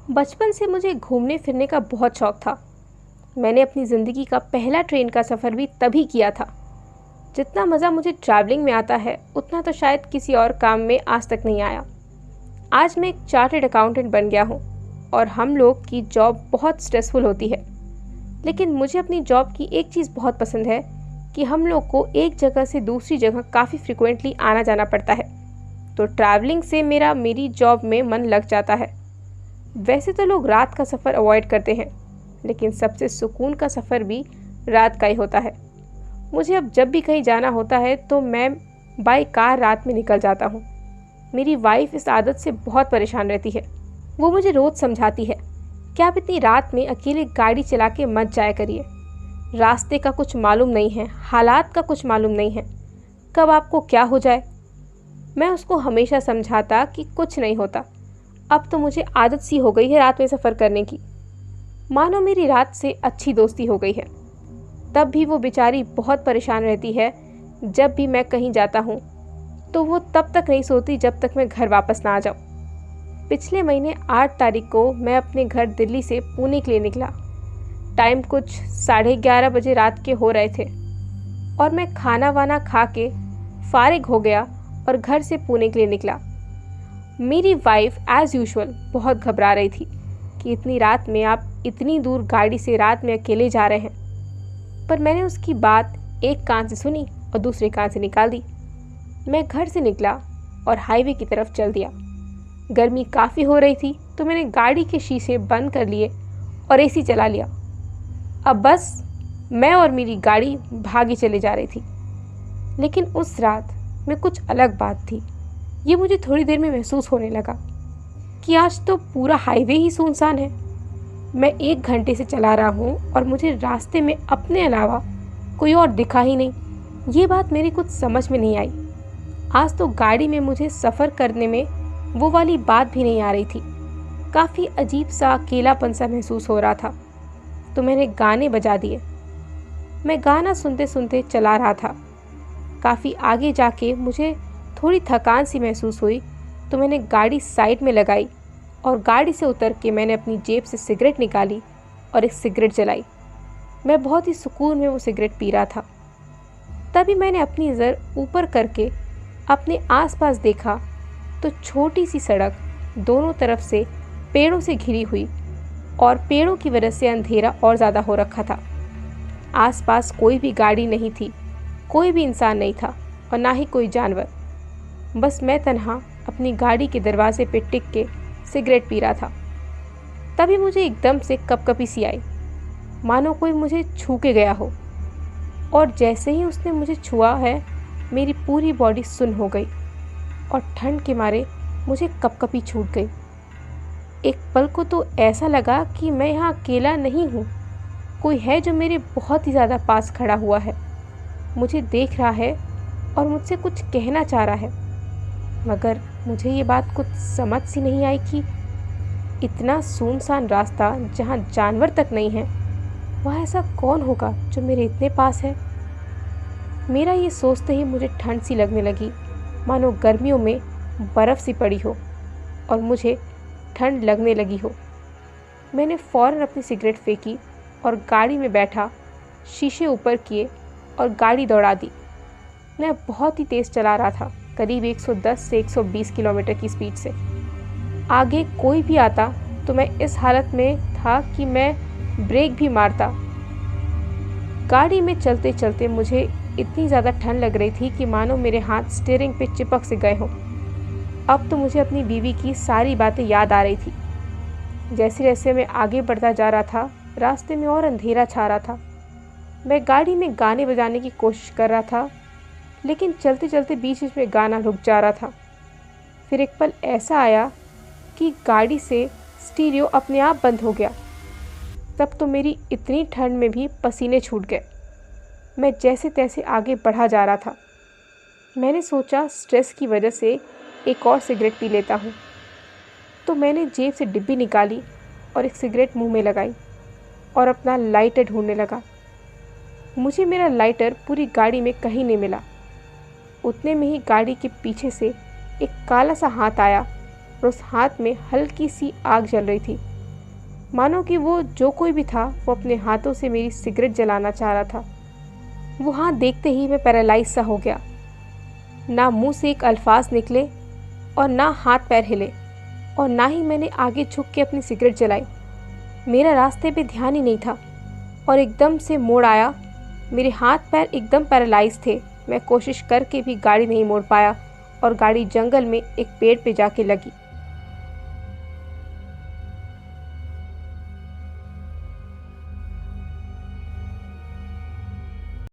बचपन से मुझे घूमने फिरने का बहुत शौक था। मैंने अपनी ज़िंदगी का पहला ट्रेन का सफ़र भी तभी किया था। जितना मज़ा मुझे ट्रैवलिंग में आता है उतना तो शायद किसी और काम में आज तक नहीं आया। आज मैं एक चार्टर्ड अकाउंटेंट बन गया हूँ और हम लोग की जॉब बहुत स्ट्रेसफुल होती है। लेकिन मुझे अपनी जॉब की एक चीज़ बहुत पसंद है कि हम लोग को एक जगह से दूसरी जगह काफ़ी फ्रिक्वेंटली आना जाना पड़ता है। तो ट्रैवलिंग से मेरी जॉब में मन लग जाता है। वैसे तो लोग रात का सफ़र अवॉइड करते हैं, लेकिन सबसे सुकून का सफ़र भी रात का ही होता है। मुझे अब जब भी कहीं जाना होता है तो मैं बाय कार रात में निकल जाता हूँ। मेरी वाइफ इस आदत से बहुत परेशान रहती है। वो मुझे रोज़ समझाती है कि आप इतनी रात में अकेले गाड़ी चला के मत जाया करिए। रास्ते का कुछ मालूम नहीं है, हालात का कुछ मालूम नहीं है, कब आपको क्या हो जाए। मैं उसको हमेशा समझाता कि कुछ नहीं होता। अब तो मुझे आदत सी हो गई है रात में सफ़र करने की। मानो मेरी रात से अच्छी दोस्ती हो गई है। तब भी वो बेचारी बहुत परेशान रहती है। जब भी मैं कहीं जाता हूँ तो वो तब तक नहीं सोती जब तक मैं घर वापस ना आ जाऊँ। पिछले महीने 8 तारीख को मैं अपने घर दिल्ली से पुणे के लिए निकला। टाइम कुछ 11:30 बजे रात के हो रहे थे और मैं खाना वाना खा के फारिग हो गया और घर से पुणे के लिए निकला। मेरी वाइफ एज़ यूजुअल बहुत घबरा रही थी कि इतनी रात में आप इतनी दूर गाड़ी से रात में अकेले जा रहे हैं। पर मैंने उसकी बात एक कान से सुनी और दूसरे कान से निकाल दी। मैं घर से निकला और हाईवे की तरफ चल दिया। गर्मी काफ़ी हो रही थी तो मैंने गाड़ी के शीशे बंद कर लिए और एसी चला लिया। अब बस मैं और मेरी गाड़ी भागी चले जा रही थी। लेकिन उस रात में कुछ अलग बात थी। ये मुझे थोड़ी देर में महसूस होने लगा कि आज तो पूरा हाईवे ही सुनसान है। मैं 1 घंटे से चला रहा हूँ और मुझे रास्ते में अपने अलावा कोई और दिखा ही नहीं। ये बात मेरी कुछ समझ में नहीं आई। आज तो गाड़ी में मुझे सफ़र करने में वो वाली बात भी नहीं आ रही थी। काफ़ी अजीब सा अकेलापन सा महसूस हो रहा था। तो मैंने गाने बजा दिए। मैं गाना सुनते सुनते चला रहा था। काफ़ी आगे जाके मुझे थोड़ी थकान सी महसूस हुई तो मैंने गाड़ी साइड में लगाई और गाड़ी से उतर के मैंने अपनी जेब से सिगरेट निकाली और एक सिगरेट जलाई। मैं बहुत ही सुकून में वो सिगरेट पी रहा था। तभी मैंने अपनी नज़र ऊपर करके अपने आसपास देखा तो छोटी सी सड़क दोनों तरफ से पेड़ों से घिरी हुई और पेड़ों की वजह से अंधेरा और ज़्यादा हो रखा था। आसपास कोई भी गाड़ी नहीं थी, कोई भी इंसान नहीं था और ना ही कोई जानवर। बस मैं तन्हा अपनी गाड़ी के दरवाजे पे टिक के सिगरेट पी रहा था। तभी मुझे एकदम से कपकपी सी आई, मानो कोई मुझे छू के गया हो। और जैसे ही उसने मुझे छुआ है मेरी पूरी बॉडी सुन्न हो गई और ठंड के मारे मुझे कपकपी छूट गई। एक पल को तो ऐसा लगा कि मैं यहाँ अकेला नहीं हूँ, कोई है जो मेरे बहुत ही ज़्यादा पास खड़ा हुआ है, मुझे देख रहा है और मुझसे कुछ कहना चाह रहा है। मगर मुझे ये बात कुछ समझ सी नहीं आई कि इतना सुनसान रास्ता जहाँ जानवर तक नहीं है, वहाँ ऐसा कौन होगा जो मेरे इतने पास है। मेरा ये सोचते ही मुझे ठंड सी लगने लगी, मानो गर्मियों में बर्फ़ सी पड़ी हो और मुझे ठंड लगने लगी हो। मैंने फ़ौरन अपनी सिगरेट फेंकी और गाड़ी में बैठा, शीशे ऊपर किए और गाड़ी दौड़ा दी। मैं बहुत ही तेज़ चला रहा था, करीब 110 से 120 किलोमीटर की स्पीड से। आगे कोई भी आता तो मैं इस हालत में था कि मैं ब्रेक भी मारता। गाड़ी में चलते चलते मुझे इतनी ज़्यादा ठंड लग रही थी कि मानो मेरे हाथ स्टीयरिंग पे चिपक से गए हों। अब तो मुझे अपनी बीवी की सारी बातें याद आ रही थी। जैसे जैसे मैं आगे बढ़ता जा रहा था रास्ते में और अंधेरा छा रहा था। मैं गाड़ी में गाने बजाने की कोशिश कर रहा था, लेकिन चलते चलते बीच बीच में गाना रुक जा रहा था। फिर एक पल ऐसा आया कि गाड़ी से स्टीरियो अपने आप बंद हो गया। तब तो मेरी इतनी ठंड में भी पसीने छूट गए। मैं जैसे तैसे आगे बढ़ा जा रहा था। मैंने सोचा स्ट्रेस की वजह से एक और सिगरेट पी लेता हूँ। तो मैंने जेब से डिब्बी निकाली और एक सिगरेट मुंह में लगाई और अपना लाइटर ढूंढने लगा। मुझे मेरा लाइटर पूरी गाड़ी में कहीं नहीं मिला। उतने में ही गाड़ी के पीछे से एक काला सा हाथ आया और उस हाथ में हल्की सी आग जल रही थी। मानो कि वो जो कोई भी था वो अपने हाथों से मेरी सिगरेट जलाना चाह रहा था। वो हाथ देखते ही मैं पैरालाइज सा हो गया। ना मुंह से एक अल्फाज निकले और ना हाथ पैर हिले और ना ही मैंने आगे झुक के अपनी सिगरेट जलाई। मेरा रास्ते पे ध्यान ही नहीं था और एकदम से मोड़ आया। मेरे हाथ पैर एकदम पैरालाइज थे। मैं कोशिश करके भी गाड़ी नहीं मोड़ पाया और गाड़ी जंगल में एक पेड़ पे जाके लगी।